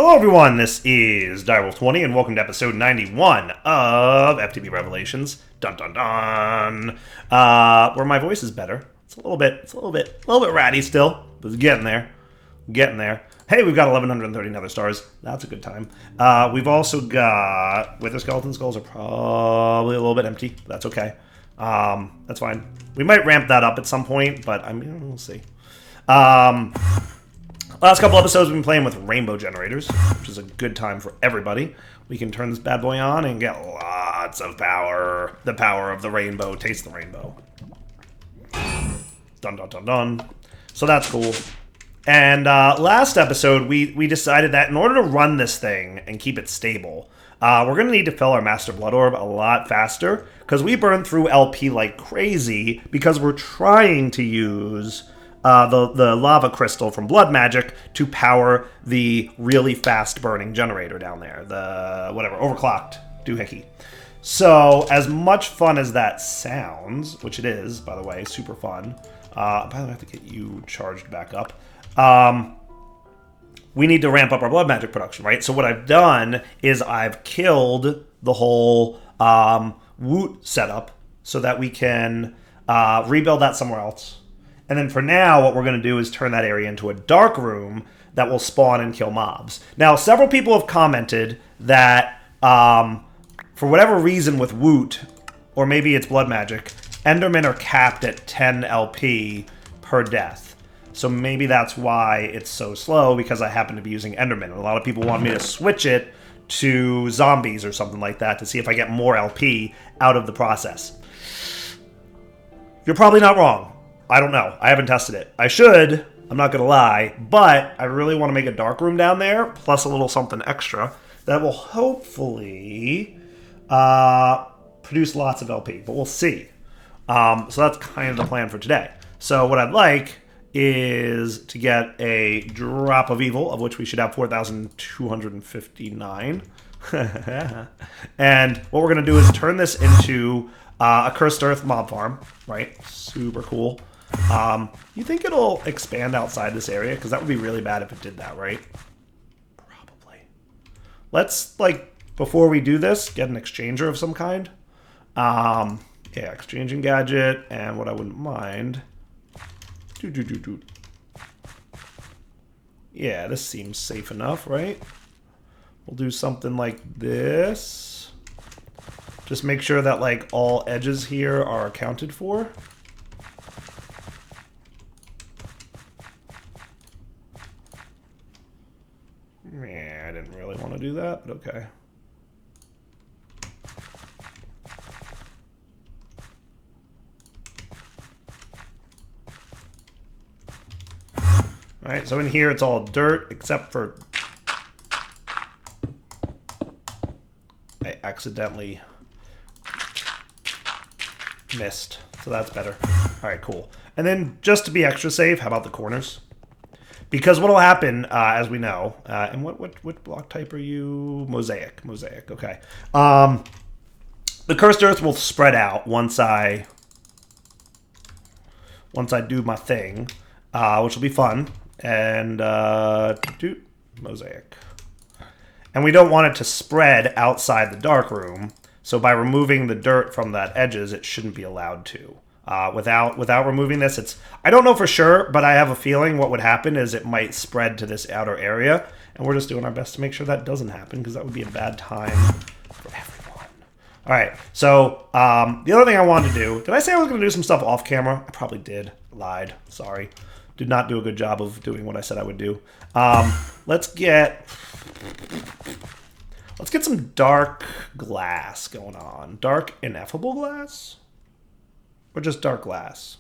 Hello everyone, this is Direwolf20 and welcome to episode 91 of FTB Revelations. Dun dun dun. Where my voice is better. It's a little bit ratty still, but it's getting there. Hey, we've got 1130 nether stars. That's a good time. We've also got Wither skeleton skulls are probably a little bit empty. That's okay. That's fine. We might ramp that up at some point, but I mean, we'll see. Last couple episodes we've been playing with rainbow generators, which is a good time for everybody. We can turn this bad boy on and get lots of power. The power of the rainbow. Taste the rainbow. Dun dun dun dun. So that's cool. And last episode we decided that in order to run this thing and keep it stable, we're going to need to fill our Master Blood Orb a lot faster, because we burn through LP like crazy because we're trying to use the lava crystal from Blood Magic to power the really fast burning generator down there. The, whatever, overclocked doohickey. So, as much fun as that sounds, which it is, by the way, super fun. By the way, I have to get you charged back up. We need to ramp up our Blood Magic production, right? So what I've done is I've killed the whole Woot setup so that we can rebuild that somewhere else. And then for now, what we're going to do is turn that area into a dark room that will spawn and kill mobs. Now, several people have commented that for whatever reason with Woot, or maybe it's Blood Magic, Endermen are capped at 10 LP per death. So maybe that's why it's so slow, because I happen to be using Enderman. A lot of people want me to switch it to zombies or something like that to see if I get more LP out of the process. You're probably not wrong. I don't know. I haven't tested it. I should. I'm not going to lie. But I really want to make a dark room down there, plus a little something extra that will hopefully produce lots of LP. But we'll see. So that's kind of the plan for today. So what I'd like is to get a drop of evil, of which we should have 4,259. And what we're going to do is turn this into a Cursed Earth mob farm, right? Super cool. You think it'll expand outside this area? Because that would be really bad if it did that, right? Probably. Let's, like, before we do this, get an exchanger of some kind. Yeah, exchanging gadget, and what I wouldn't mind... Yeah, this seems safe enough, right? We'll do something like this. Just make sure that, like, all edges here are accounted for. Yeah, I didn't really want to do that, but okay. Alright, so in here it's all dirt, except for... I accidentally missed, so that's better. Alright, cool. And then, just to be extra safe, how about the corners? Because what will happen, as we know, and what block type are you? Mosaic, okay. The Cursed Earth will spread out once I do my thing, which will be fun. And mosaic. And we don't want it to spread outside the dark room, so by removing the dirt from that edges, it shouldn't be allowed to. Without removing this, it's... I don't know for sure, but I have a feeling what would happen is it might spread to this outer area, and we're just doing our best to make sure that doesn't happen, because that would be a bad time for everyone. Alright, so the other thing I wanted to do... Did I say I was going to do some stuff off camera? I probably did. Lied. Sorry. Did not do a good job of doing what I said I would do. Let's get some dark glass going on. Dark ineffable glass? Or just dark glass?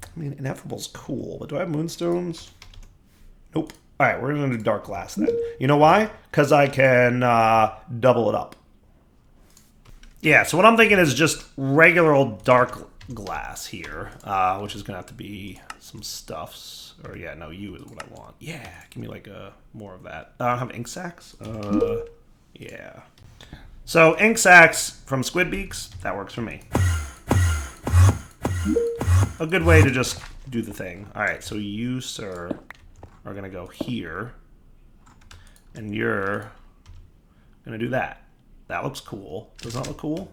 I mean, ineffable's cool, but do I have moonstones? Nope. Alright, we're going to do dark glass then. You know why? Because I can double it up. Yeah, so what I'm thinking is just regular old dark glass here, which is going to have to be some stuffs. Or yeah, no, you is what I want. Yeah, give me like more of that. I don't have ink sacks. Yeah. So ink sacks from squid beaks, that works for me. A good way to just do the thing. All right, so you, sir, are going to go here. And you're gonna do that. That looks cool. Does that look cool?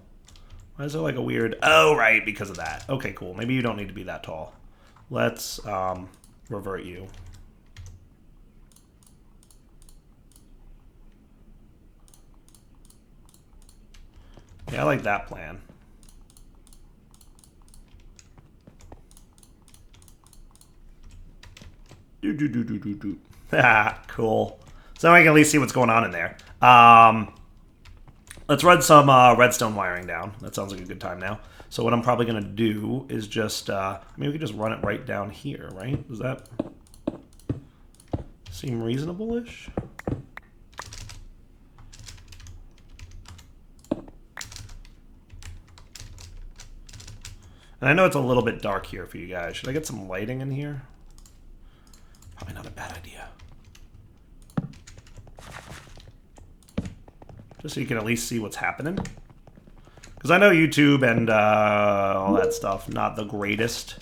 Why is there like a weird... Oh, right, because of that. Okay, cool. Maybe you don't need to be that tall. Let's revert you. Yeah, I like that plan. Ah, cool. So now I can at least see what's going on in there. Let's run some redstone wiring down. That sounds like a good time now. So what I'm probably going to do is just... maybe we could just run it right down here, right? Does that seem reasonable-ish? And I know it's a little bit dark here for you guys. Should I get some lighting in here? Probably not a bad idea. Just so you can at least see what's happening. Because I know YouTube and all that stuff, not the greatest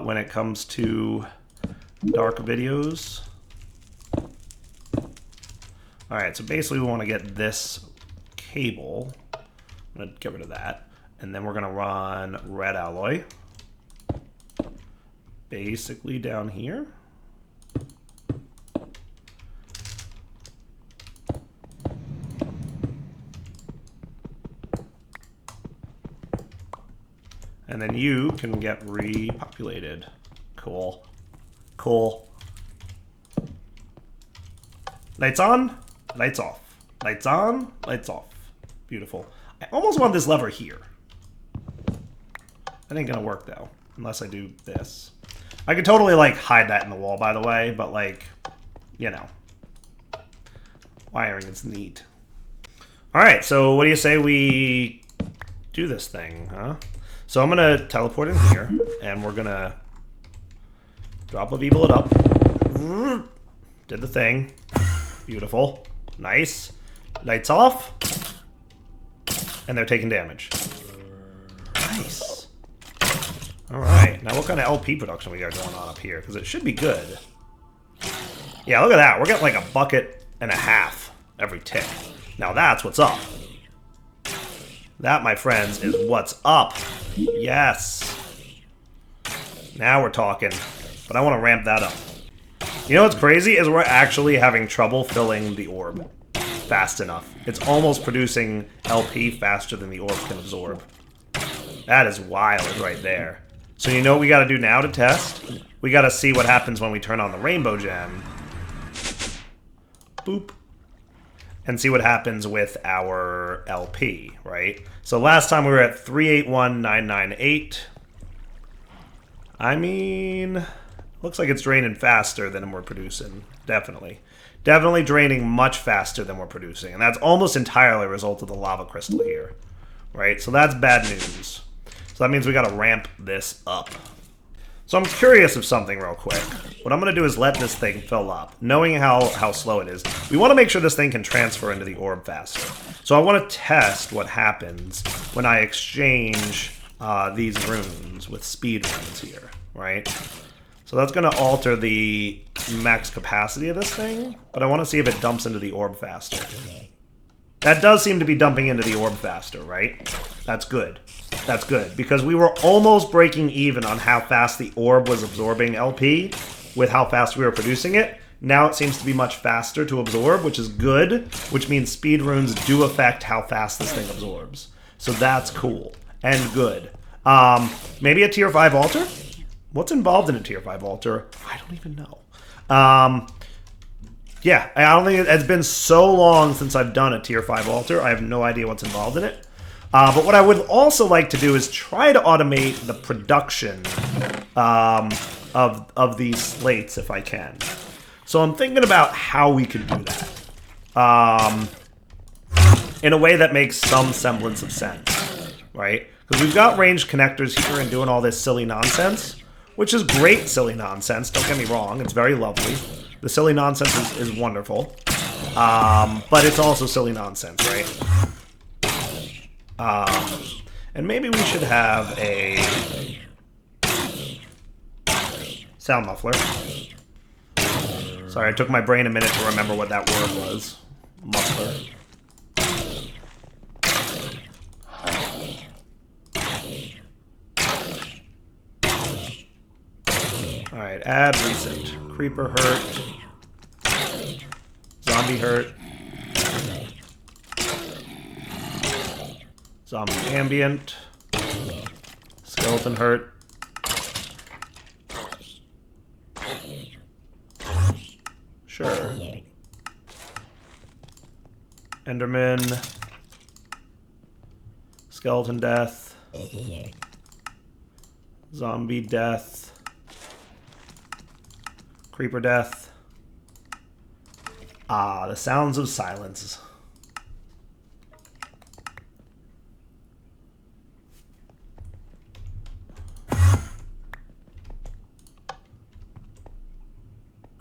when it comes to dark videos. Alright, so basically we want to get this cable. I'm going to get rid of that. And then we're going to run red alloy. Basically down here. And then you can get repopulated. Cool. Cool. Lights on, lights off. Lights on, lights off. Beautiful. I almost want this lever here. That ain't gonna work though, unless I do this. I could totally like hide that in the wall, by the way, but like, you know. Wiring is neat. Alright, so what do you say we do this thing, huh? So I'm gonna teleport in here, and we're gonna drop of evil it up. Did the thing. Beautiful. Nice. Lights off. And they're taking damage. Nice. Alright, now what kind of LP production we got going on up here? Because it should be good. Yeah, look at that. We're getting like a bucket and a half every tick. Now that's what's up. That, my friends, is what's up. Yes. Now we're talking. But I want to ramp that up. You know what's crazy is we're actually having trouble filling the orb fast enough. It's almost producing LP faster than the orb can absorb. That is wild right there. So you know what we got to do now to test? We got to see what happens when we turn on the rainbow gem. Boop. And see what happens with our LP, right? So last time we were at 381,998. I mean, looks like it's draining faster than we're producing. Definitely. Definitely draining much faster than we're producing. And that's almost entirely a result of the lava crystal here, right? So that's bad news. So that means we got to ramp this up. So I'm curious of something real quick. What I'm going to do is let this thing fill up, knowing how slow it is. We want to make sure this thing can transfer into the orb faster. So I want to test what happens when I exchange these runes with speed runes here, right? So that's going to alter the max capacity of this thing, but I want to see if it dumps into the orb faster. That does seem to be dumping into the orb faster, right? That's good. That's good, because we were almost breaking even on how fast the orb was absorbing LP with how fast we were producing it. Now it seems to be much faster to absorb, which is good, which means speed runes do affect how fast this thing absorbs. So that's cool and good. Maybe a tier 5 altar? What's involved in a tier 5 altar? I don't even know. Yeah, I don't think it's been so long since I've done a tier 5 altar. I have no idea what's involved in it. But what I would also like to do is try to automate the production of these slates if I can. So I'm thinking about how we could do that in a way that makes some semblance of sense, right? Because we've got ranged connectors here and doing all this silly nonsense, which is great silly nonsense, don't get me wrong, it's very lovely. The silly nonsense is wonderful, but it's also silly nonsense, right? And maybe we should have a sound muffler. Sorry, it took my brain a minute to remember what that word was. Muffler. Alright, add recent. Creeper hurt. Zombie hurt. Zombie ambient. Skeleton hurt. Sure. Enderman. Skeleton death. Zombie death. Creeper death. Ah, the sounds of silence.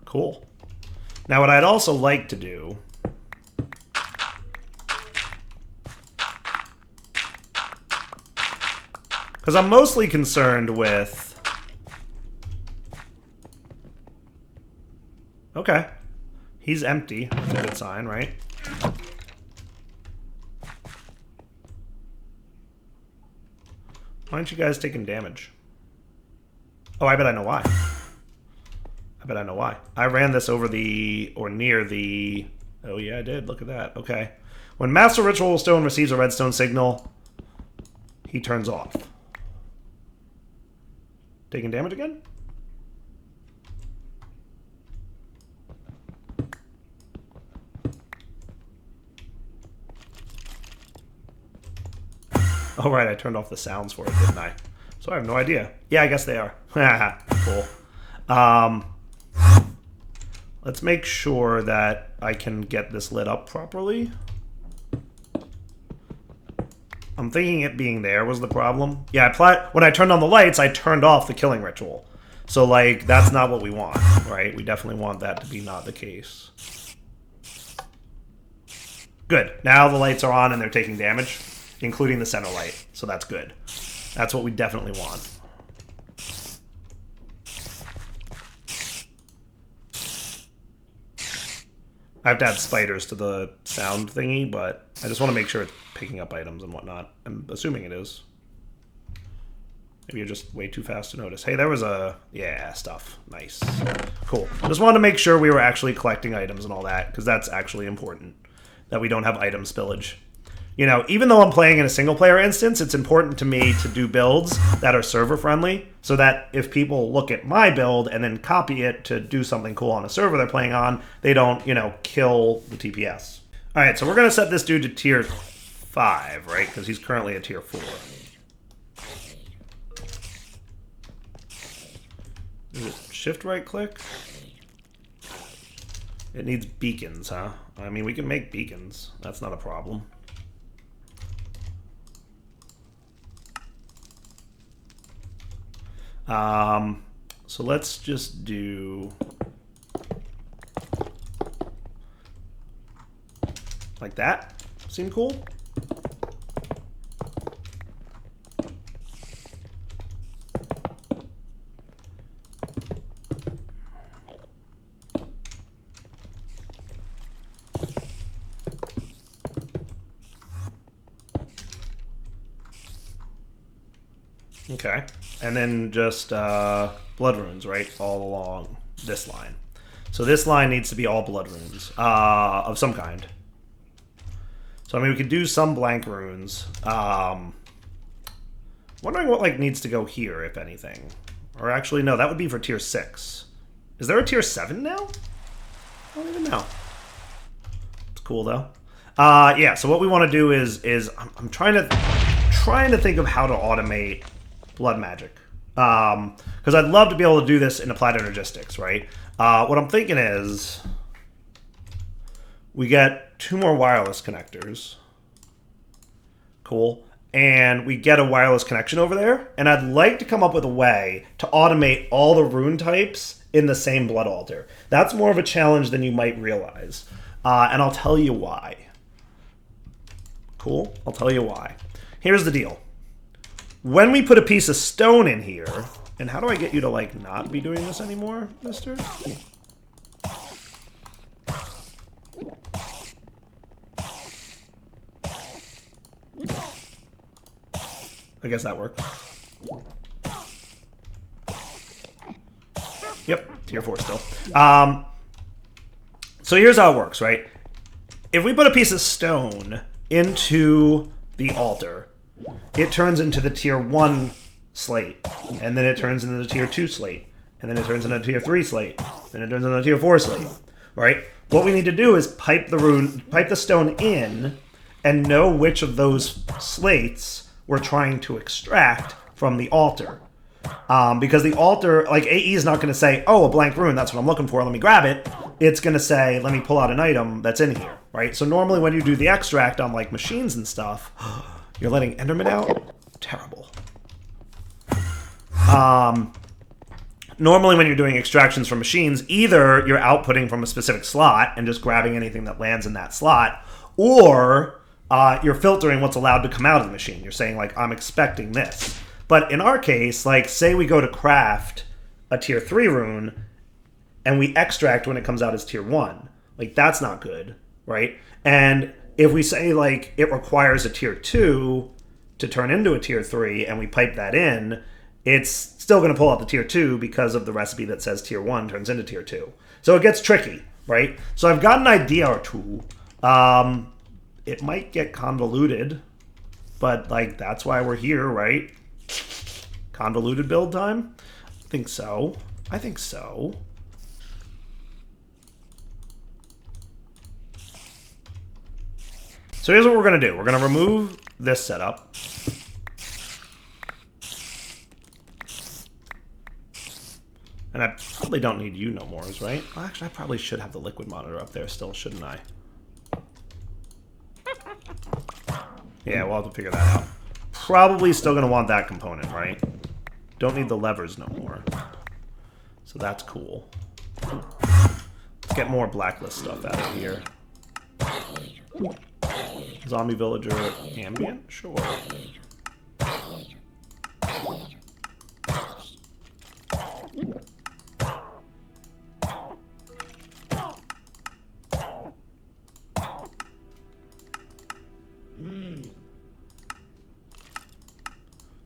Cool. Now, what I'd also like to do because I'm mostly concerned with... Okay. He's empty. That's a good sign, right? Why aren't you guys taking damage? Oh, I bet I know why. I bet I know why. I ran this over the... or near the... Oh, yeah, I did. Look at that. Okay. When Master Ritual Stone receives a redstone signal, he turns off. Taking damage again? Oh, right, I turned off the sounds for it, didn't I? So I have no idea. Yeah, I guess they are. Cool. Let's make sure that I can get this lit up properly. I'm thinking it being there was the problem. Yeah, when I turned on the lights, I turned off the killing ritual. So, like, that's not what we want, right? We definitely want that to be not the case. Good. Now the lights are on and they're taking damage, including the center light. So that's good. That's what we definitely want. I have to add spiders to the sound thingy, but I just want to make sure it's picking up items and whatnot. I'm assuming it is. Maybe you're just way too fast to notice. Hey, there was a... Yeah, stuff. Nice. Cool. Just wanted to make sure we were actually collecting items and all that, because that's actually important, that we don't have item spillage. You know, even though I'm playing in a single-player instance, it's important to me to do builds that are server-friendly, so that if people look at my build and then copy it to do something cool on a server they're playing on, they don't, you know, kill the TPS. All right, so we're going to set this dude to tier 5, right? Because he's currently at tier 4. Is it shift right-click? It needs beacons, huh? I mean, we can make beacons. That's not a problem. So let's just do like that. Seem cool? Okay. And then just blood runes, right? All along this line. So this line needs to be all blood runes of some kind. So, I mean, we could do some blank runes. Wondering what, like, needs to go here, if anything. Or actually, no, that would be for tier 6. Is there a tier 7 now? I don't even know. It's cool, though. Yeah, so what we want to do is I'm trying to think of how to automate blood magic, because I'd love to be able to do this in Applied Energistics, right? What I'm thinking is we get 2 more wireless connectors. Cool. And we get a wireless connection over there, and I'd like to come up with a way to automate all the rune types in the same blood altar. That's more of a challenge than you might realize, and I'll tell you why. Cool? I'll tell you why. Here's the deal. When we put a piece of stone in here, and how do I get you to, like, not be doing this anymore, mister? I guess that worked. Yep, tier 4 still. So here's how it works, right? If we put a piece of stone into the altar, it turns into the tier 1 slate, and then it turns into the tier 2 slate, and then it turns into a tier 3 slate, then it turns into a tier 4 slate, right? What we need to do is pipe the stone in, and know which of those slates we're trying to extract from the altar. Because the altar, like AE is not going to say, oh, a blank rune, that's what I'm looking for, let me grab it. It's going to say, let me pull out an item that's in here, right? So normally when you do the extract on like machines and stuff, you're letting Enderman out? Terrible. Normally when you're doing extractions from machines, either you're outputting from a specific slot and just grabbing anything that lands in that slot, or you're filtering what's allowed to come out of the machine. You're saying, like, I'm expecting this. But in our case, like, say we go to craft a tier 3 rune, and we extract when it comes out as tier 1. Like, that's not good, right? And if we say, like, it requires a tier 2 to turn into a tier 3, and we pipe that in, it's still going to pull out the tier 2 because of the recipe that says tier 1 turns into tier 2. So it gets tricky, right? So I've got an idea or two. It might get convoluted, but, like, that's why we're here, right? Convoluted build time? I think so. I think so. So here's what we're going to do. We're going to remove this setup. And I probably don't need you no more, right? Well, actually, I probably should have the liquid monitor up there still, shouldn't I? Yeah, we'll have to figure that out. Probably still going to want that component, right? Don't need the levers no more. So that's cool. Let's get more blacklist stuff out of here. Zombie villager ambient? Sure.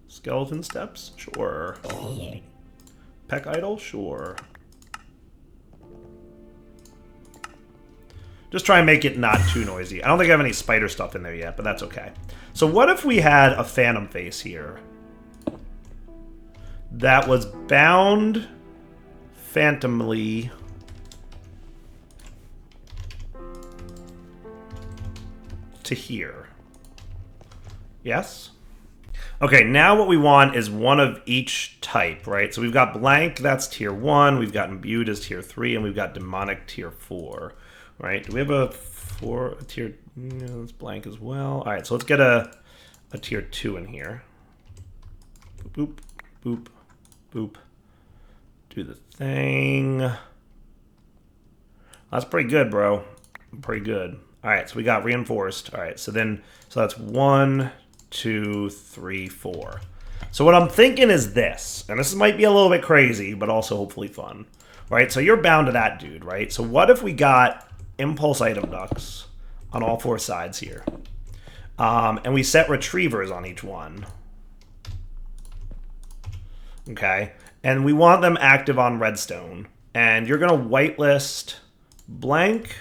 Skeleton steps? Sure. Peck idol? Sure. Just try and make it not too noisy. I don't think I have any spider stuff in there yet, but that's okay. So what if we had a phantom face here that was bound phantomly to here? Yes? Okay, now what we want is one of each type, right? So we've got blank, that's tier 1, we've got imbued as tier 3, and we've got demonic tier 4, right? Do we have a tier? No, it's blank as well. All right, so let's get a tier 2 in here. Boop, boop, boop. Do the thing. That's pretty good, bro. Pretty good. All right, so we got reinforced. All right, so that's 1, 2, 3, 4. So what I'm thinking is this, and this might be a little bit crazy, but also hopefully fun, right? So you're bound to that dude, right? So what if we got impulse item ducts on all 4 sides here, and we set retrievers on each one, okay? And we want them active on redstone, and you're gonna whitelist blank,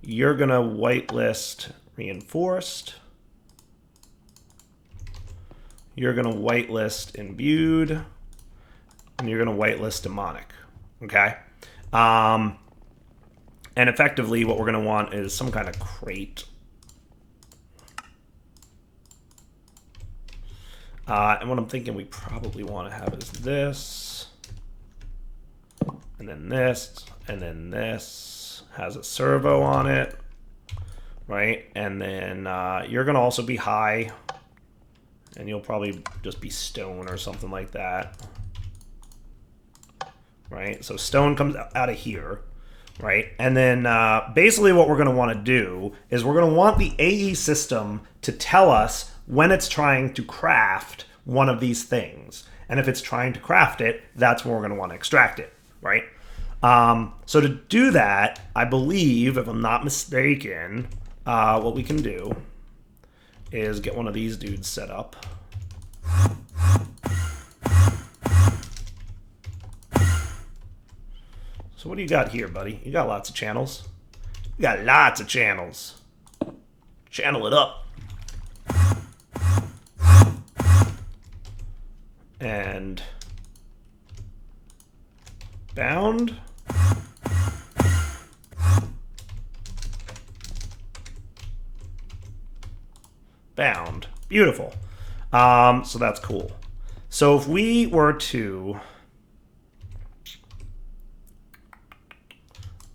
you're gonna whitelist reinforced, you're going to whitelist imbued, and you're going to whitelist demonic, okay? And effectively, what we're going to want is some kind of crate. And what I'm thinking we probably want to have is this, and then this, and then this has a servo on it, right? And then you're going to also be high, and you'll probably just be stone or something like that, right? So stone comes out of here, right? And then basically what we're going to want to do is we're going to want the AE system to tell us when it's trying to craft one of these things. And if it's trying to craft it, that's when we're going to want to extract it, right? So to do that, I believe, if I'm not mistaken, what we can do is get one of these dudes set up. So what do you got here, buddy? You got lots of channels. You got lots of channels. Channel it up. And bound. Bound. Beautiful. So that's cool. So if we were to...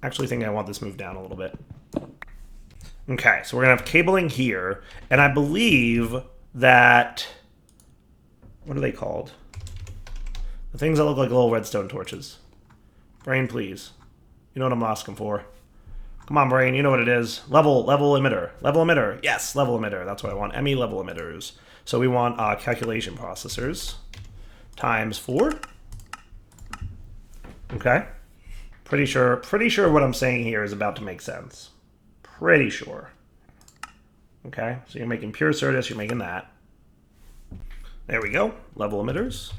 Actually think I want this moved down a little bit. Okay, so we're going to have cabling here. And I believe that... What are they called? The things that look like little redstone torches. Brain, please. You know what I'm asking for. Come on, brain. You know what it is. Level emitter. Level emitter. Yes, level emitter. That's what I want. ME level emitters. So we want calculation processors times 4. Okay. Pretty sure what I'm saying here is about to make sense. Pretty sure. Okay. So you're making pure Certus. You're making that. There we go. Level emitters.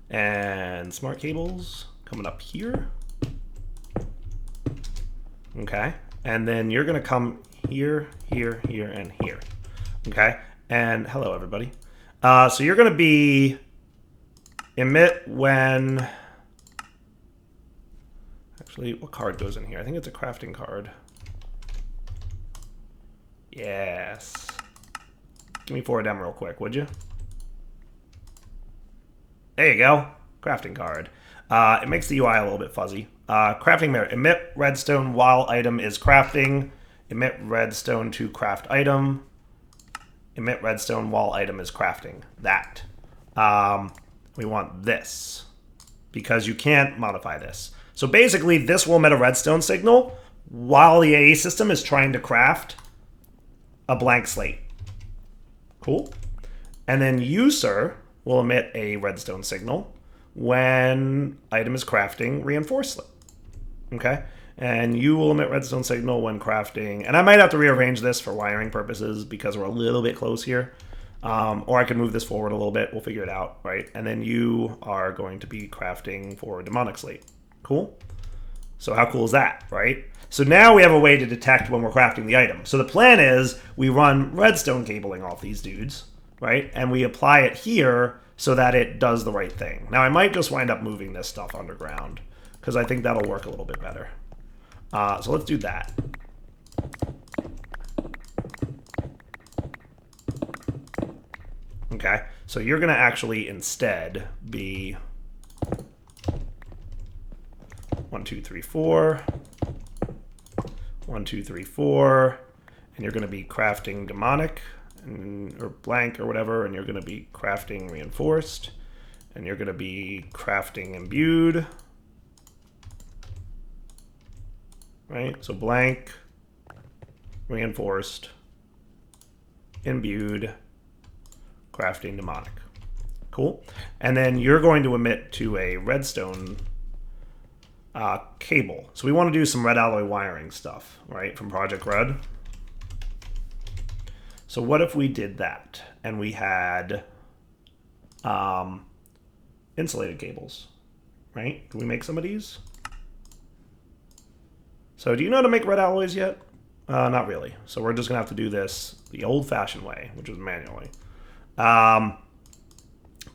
And smart cables coming up here. Okay. And then you're going to come here, here, here, and here. Okay. And hello, everybody. So you're going to be emit when... Actually, what card goes in here? I think it's a crafting card. Yes. Give me 4 of them real quick, would you? There you go. Crafting card. It makes the UI a little bit fuzzy. Crafting mirror. Emit redstone while item is crafting. Emit redstone to craft item. Emit redstone while item is crafting. That. We want this. Because you can't modify this. So basically, this will emit a redstone signal while the AE system is trying to craft a blank slate. Cool. And then user will emit a redstone signal when item is crafting reinforced slate. Okay? And you will emit redstone signal when crafting. And I might have to rearrange this for wiring purposes because we're a little bit close here. Or I can move this forward a little bit. We'll figure it out, right? And then you are going to be crafting for demonic slate. Cool? So how cool is that, right? So now we have a way to detect when we're crafting the item. So the plan is we run redstone cabling off these dudes, right? And we apply it here so that it does the right thing. Now I might just wind up moving this stuff underground because I think that'll work a little bit better. So let's do that. Okay, so you're going to actually instead be 1, 2, 3, 4. 1, 2, 3, 4. And you're going to be crafting demonic or blank or whatever. And you're going to be crafting reinforced. And you're going to be crafting imbued. Right? So blank, reinforced, imbued, crafting demonic. Cool. And then you're going to emit to a redstone cable. So we want to do some red alloy wiring stuff, right, from Project Red. So what if we did that and we had insulated cables, right? Can we make some of these? So do you know how to make red alloys yet? Not really. So we're just going to have to do this the old-fashioned way, which is manually. But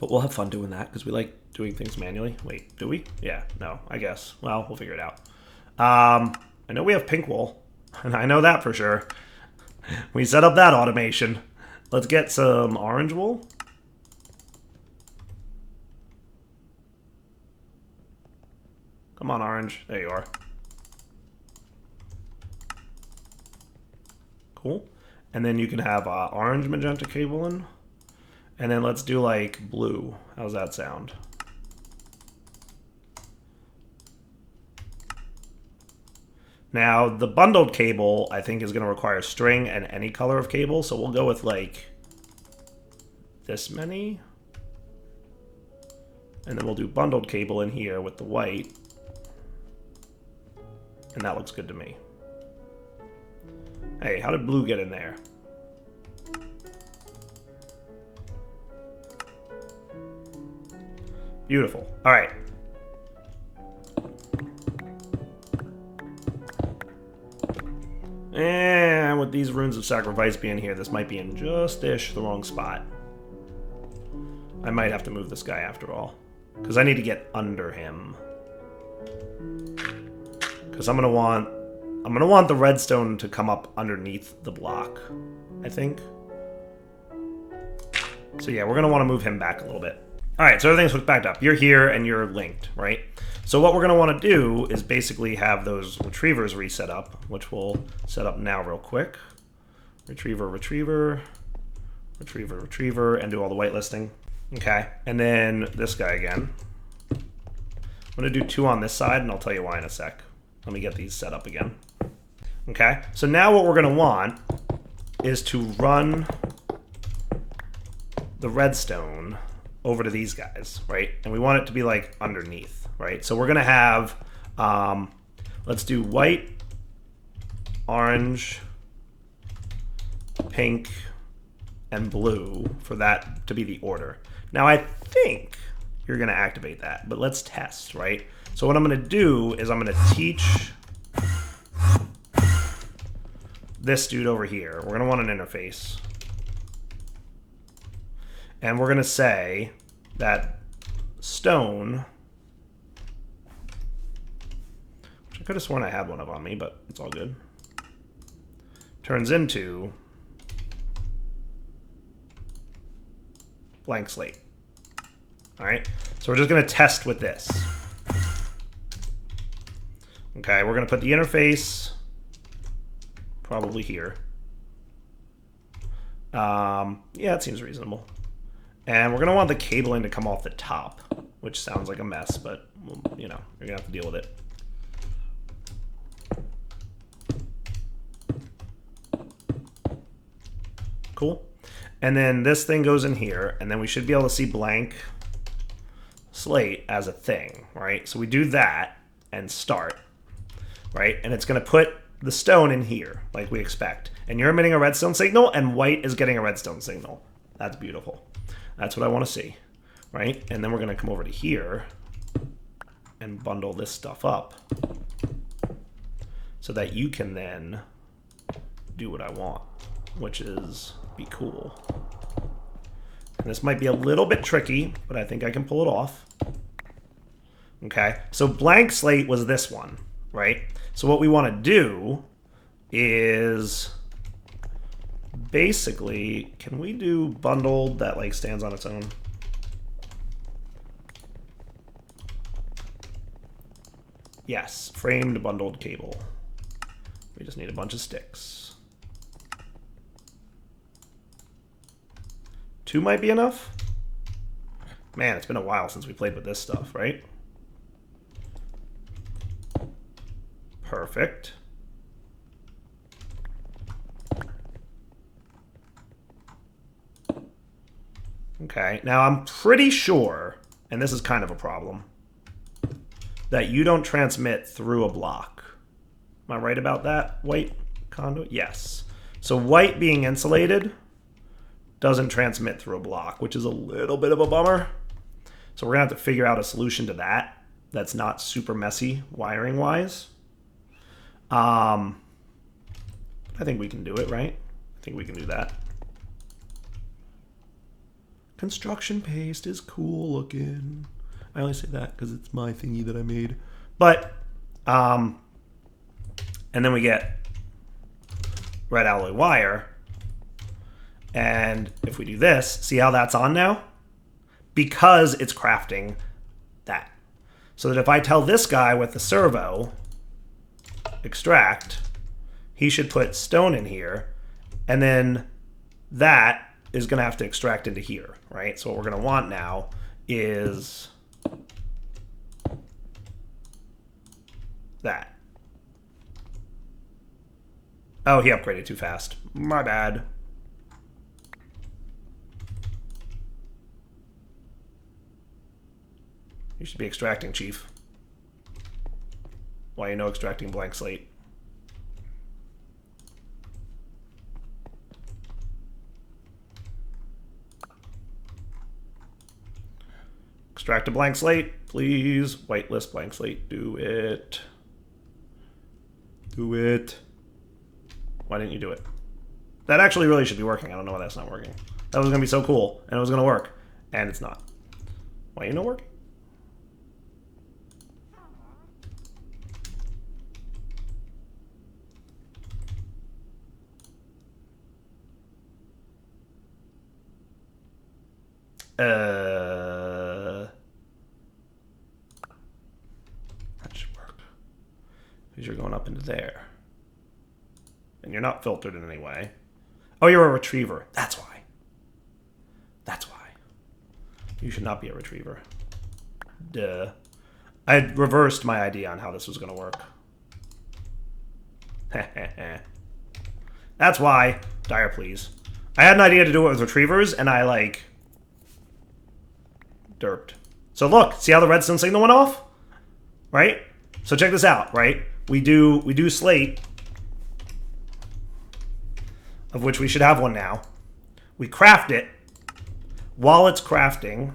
we'll have fun doing that because we like doing things manually. Wait, do we? Yeah, no, I guess. Well, we'll figure it out. I know we have pink wool, and I know that for sure. We set up that automation. Let's get some orange wool. Come on, orange. There you are. Cool. And then you can have orange magenta cabling. And then let's do like blue. How's that sound? Now, the bundled cable, I think, is going to require string and any color of cable. So we'll go with like this many. And then we'll do bundled cable in here with the white. And that looks good to me. Hey, how did blue get in there? Beautiful. All right. And with these runes of sacrifice being here, this might be in just-ish the wrong spot. I might have to move this guy after all, because I need to get under him. Because I'm gonna want the redstone to come up underneath the block, I think. So yeah, we're gonna want to move him back a little bit. All right, so everything's hooked back up. You're here and you're linked, right? So what we're gonna want to do is basically have those retrievers reset up, which we'll set up now real quick. Retriever, retriever, retriever, retriever, and do all the whitelisting. Okay, and then this guy again. I'm gonna do 2 on this side, and I'll tell you why in a sec. Let me get these set up again. Okay, so now what we're gonna want is to run the redstone over to these guys, right? And we want it to be like underneath, right? So we're gonna have, let's do white, orange, pink, and blue for that to be the order. Now I think you're gonna activate that, but let's test, right? So what I'm gonna do is I'm gonna teach this dude over here. We're gonna want an interface. And we're gonna say that stone, which I could have sworn I had one of on me, but it's all good, turns into blank slate. All right, so we're just gonna test with this. Okay, we're gonna put the interface probably here. Yeah, it seems reasonable. And we're gonna want the cabling to come off the top, which sounds like a mess, but you know, you're gonna have to deal with it. Cool. And then this thing goes in here, and then we should be able to see blank slate as a thing, right? So we do that and start, right? And it's gonna put the stone in here, like we expect. And you're emitting a redstone signal, and white is getting a redstone signal. That's beautiful. That's what I want to see, right? And then we're gonna come over to here and bundle this stuff up so that you can then do what I want, which is be cool. And this might be a little bit tricky, but I think I can pull it off. Okay, so blank slate was this one, right? So what we want to do is basically, can we do bundled that like stands on its own? Yes, framed bundled cable. We just need a bunch of sticks. 2 might be enough. Man, it's been a while since we played with this stuff, right? Perfect. Okay, now I'm pretty sure, and this is kind of a problem, that you don't transmit through a block. Am I right about that, white conduit? Yes. So white being insulated doesn't transmit through a block, which is a little bit of a bummer. So we're gonna have to figure out a solution to that that's not super messy wiring-wise. I think we can do it, right? I think we can do that. Construction paste is cool looking. I only say that because it's my thingy that I made. But, and then we get red alloy wire. And if we do this, see how that's on now? Because it's crafting that. So that if I tell this guy with the servo, extract, he should put stone in here, and then that is going to have to extract into here, right? So what we're going to want now is that. Oh, he upgraded too fast. My bad. You should be extracting, Chief. Why you know extracting blank slate? Extract a blank slate, please. Whitelist blank slate. Do it. Do it. Why didn't you do it? That actually really should be working. I don't know why that's not working. That was going to be so cool, and it was going to work. And it's not. Why are you not working? That should work. Because you're going up into there. And you're not filtered in any way. Oh, you're a retriever. That's why. That's why. You should not be a retriever. Duh. I had reversed my idea on how this was going to work. That's why. Dire, please. I had an idea to do it with retrievers, and I, like, derped. So look, see how the redstone signal went off? Right? So check this out, right? We do slate, of which we should have one now. We craft it. While it's crafting,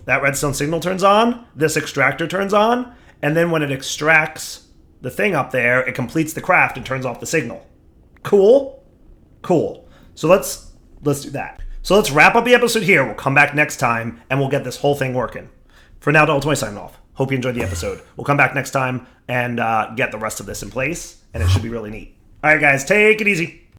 that redstone signal turns on, this extractor turns on, and then when it extracts the thing up there, it completes the craft and turns off the signal. Cool? Cool. So let's do that. So let's wrap up the episode here. We'll come back next time, and we'll get this whole thing working. For now, Untitled signing off. Hope you enjoyed the episode. We'll come back next time and get the rest of this in place, and it should be really neat. All right, guys, take it easy.